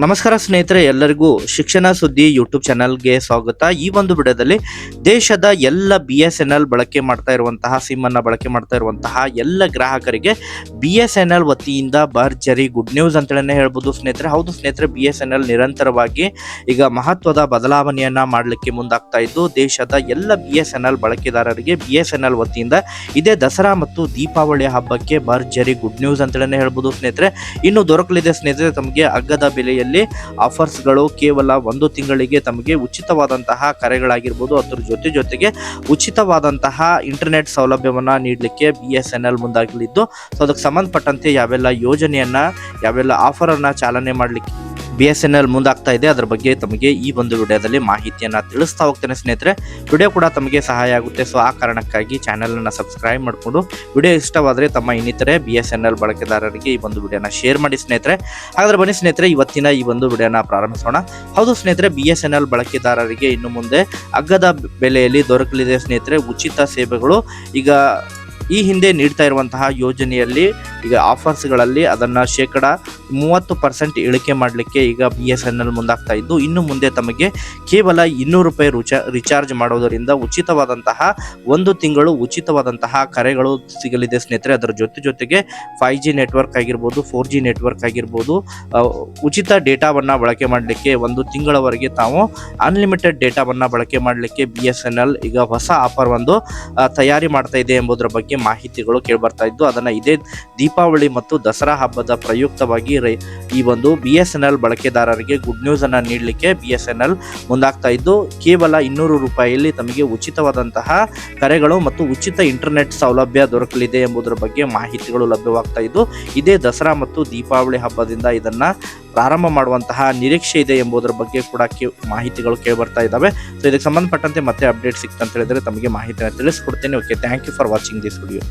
ನಮಸ್ಕಾರ ಸ್ನೇಹಿತರೆ, ಎಲ್ಲರಿಗೂ ಶಿಕ್ಷಣ ಸುದ್ದಿ ಯೂಟ್ಯೂಬ್ ಚಾನಲ್ಗೆ ಸ್ವಾಗತ. ಈ ಒಂದು ವಿಡಿಯೋದಲ್ಲಿ ದೇಶದ ಎಲ್ಲ BSNL ಬಳಕೆ ಮಾಡ್ತಾ ಇರುವಂತಹ ಸಿಮ್ ಅನ್ನ ಬಳಕೆ ಮಾಡ್ತಾ ಇರುವಂತಹ ಎಲ್ಲ ಗ್ರಾಹಕರಿಗೆ BSNL ವತಿಯಿಂದ ಭರ್ಜರಿ ಗುಡ್ ನ್ಯೂಸ್ ಅಂತೇಳಿ ಹೇಳ್ಬೋದು ಸ್ನೇಹಿತರೆ. ಹೌದು ಸ್ನೇಹಿತರೆ, BSNL ನಿರಂತರವಾಗಿ ಈಗ ಮಹತ್ವದ ಬದಲಾವಣೆಯನ್ನ ಮಾಡಲಿಕ್ಕೆ ಮುಂದಾಗ್ತಾ ಇದ್ದು ದೇಶದ ಎಲ್ಲ BSNL ಬಳಕೆದಾರರಿಗೆ BSNL ವತಿಯಿಂದ ಇದೇ ದಸರಾ ಮತ್ತು ದೀಪಾವಳಿ ಹಬ್ಬಕ್ಕೆ ಭರ್ಜರಿ ಗುಡ್ ನ್ಯೂಸ್ ಅಂತೇಳಿ ಹೇಳ್ಬೋದು ಸ್ನೇಹಿತರೆ. ಇನ್ನು ದೊರಕಲಿದೆ ಸ್ನೇಹಿತರೆ ತಮಗೆ ಅಗ್ಗದ ಬೆಲೆಯಲ್ಲಿ ಆಫರ್ಸ್ಗಳು ಕೇವಲ 1 ತಿಂಗಳಿಗೆ ತಮಗೆ ಉಚಿತವಾದಂತಹ ಕರೆಗಳಾಗಿರ್ಬೋದು, ಅದರ ಜೊತೆಗೆ ಉಚಿತವಾದಂತಹ ಇಂಟರ್ನೆಟ್ ಸೌಲಭ್ಯವನ್ನ ನೀಡಲಿಕ್ಕೆ BSNL ಮುಂದಾಗಲಿದ್ದು, ಸೊ ಅದಕ್ಕೆ ಸಂಬಂಧಪಟ್ಟಂತೆ ಯಾವೆಲ್ಲ ಯೋಜನೆಯನ್ನ ಯಾವೆಲ್ಲ ಆಫರ್ ಅನ್ನ ಚಾಲನೆ ಮಾಡಲಿಕ್ಕೆ BSNL ಮುಂದಾಗ್ತಾ ಇದೆ ಅದರ ಬಗ್ಗೆ ತಮಗೆ ಈ ಒಂದು ವಿಡಿಯೋದಲ್ಲಿ ಮಾಹಿತಿಯನ್ನ ತಿಳಿಸ್ತಾ ಹೋಗ್ತೇನೆ ಸ್ನೇಹಿತರೆ. ವಿಡಿಯೋ ಕೂಡ ತಮಗೆ ಸಹಾಯ ಆಗುತ್ತೆ. ಸೊ ಆ ಕಾರಣಕ್ಕಾಗಿ ಚಾನೆಲ್ ಅನ್ನ ಸಬ್ಸ್ಕ್ರೈಬ್ ಮಾಡಿಕೊಂಡು ವಿಡಿಯೋ ಇಷ್ಟವಾದರೆ ತಮ್ಮ ಇನ್ನಿತರೆ BSNL ಬಳಕೆದಾರರಿಗೆ ಈ ಒಂದು ವಿಡಿಯೋನ ಶೇರ್ ಮಾಡಿ ಸ್ನೇಹಿತರೆ. ಹಾಗಾದ್ರೆ ಬನ್ನಿ ಸ್ನೇಹಿತರೆ, ಇವತ್ತಿನ ಈ ಒಂದು ವಿಡಿಯೋನ ಪ್ರಾರಂಭಿಸೋಣ. ಹೌದು ಸ್ನೇಹಿತರೆ, BSNL ಬಳಕೆದಾರರಿಗೆ ಇನ್ನು ಮುಂದೆ ಅಗ್ಗದ ಬೆಲೆಯಲ್ಲಿ ದೊರಕಲಿದೆ ಸ್ನೇಹಿತರೆ ಉಚಿತ ಸೇವೆಗಳು. ಈಗ ಈ ಹಿಂದೆ ನೀಡ್ತಾ ಇರುವಂತಹ ಯೋಜನೆಯಲ್ಲಿ ಈಗ ಆಫರ್ಸ್ಗಳಲ್ಲಿ ಅದನ್ನ 30% ಇಳಿಕೆ ಮಾಡಲಿಕ್ಕೆ ಈಗ BSNL ಮುಂದಾಗ್ತಾ ಇದ್ದು, ಇನ್ನು ಮುಂದೆ ತಮಗೆ ಕೇವಲ 200 ರೂಪಾಯಿ ರಿಚಾರ್ಜ್ ಮಾಡೋದರಿಂದ ಉಚಿತವಾದಂತಹ 1 ತಿಂಗಳು ಉಚಿತವಾದಂತಹ ಕರೆಗಳು ಸಿಗಲಿದೆ ಸ್ನೇಹಿತರೆ. ಅದರ ಜೊತೆಗೆ 5G ನೆಟ್ವರ್ಕ್ ಆಗಿರ್ಬೋದು, 4G ನೆಟ್ವರ್ಕ್ ಆಗಿರ್ಬೋದು, ಉಚಿತ ಡೇಟಾವನ್ನ ಬಳಕೆ ಮಾಡಲಿಕ್ಕೆ 1 ತಿಂಗಳವರೆಗೆ ತಾವು ಅನ್ಲಿಮಿಟೆಡ್ ಡೇಟಾವನ್ನ ಬಳಕೆ ಮಾಡಲಿಕ್ಕೆ BSNL ಈಗ ಹೊಸ ಆಫರ್ ಒಂದು ತಯಾರಿ ಮಾಡ್ತಾ ಇದೆ ಎಂಬುದರ ಬಗ್ಗೆ ಮಾಹಿತಿಗಳು ಕೇಳಿಬರ್ತಾ ಇದ್ದು, ಅದನ್ನ ಇದೇ ದೀಪಾವಳಿ ಮತ್ತು ದಸರಾ ಹಬ್ಬದ ಪ್ರಯುಕ್ತವಾಗಿ ಈ ಒಂದು BSNL ಬಳಕೆದಾರರಿಗೆ ಗುಡ್ ನ್ಯೂಸ್ ಅನ್ನ ನೀಡಲಿಕ್ಕೆ BSNL ಮುಂದಾಗ್ತಾ ಇದ್ದು, ಕೇವಲ 200 ರೂಪಾಯಿಯಲ್ಲಿ ತಮಗೆ ಉಚಿತವಾದಂತಹ ಕರೆಗಳು ಮತ್ತು ಉಚಿತ ಇಂಟರ್ನೆಟ್ ಸೌಲಭ್ಯ ದೊರಕಲಿದೆ ಎಂಬುದರ ಬಗ್ಗೆ ಮಾಹಿತಿಗಳು ಲಭ್ಯವಾಗ್ತಾ ಇದ್ದು, ಇದೇ ದಸರಾ ಮತ್ತು ದೀಪಾವಳಿ ಹಬ್ಬದಿಂದ ಇದನ್ನ ಪ್ರಾರಂಭ ಮಾಡುವಂತಹ ನಿರೀಕ್ಷೆ ಇದೆ ಎಂಬುದರ ಬಗ್ಗೆ ಕೂಡ ಮಾಹಿತಿಗಳು ಕೇಳಿಬರ್ತಾ ಇದ್ದಾವೆ. ಸೊ ಇದಕ್ಕೆ ಸಂಬಂಧಪಟ್ಟಂತೆ ಮತ್ತೆ ಅಪ್ಡೇಟ್ ಸಿಕ್ತಂತ ಹೇಳಿದ್ರೆ ತಮಗೆ ಮಾಹಿತಿಯನ್ನು ತಿಳಿಸ್ಕೊಡ್ತೇನೆ. Okay, thank you for watching this video.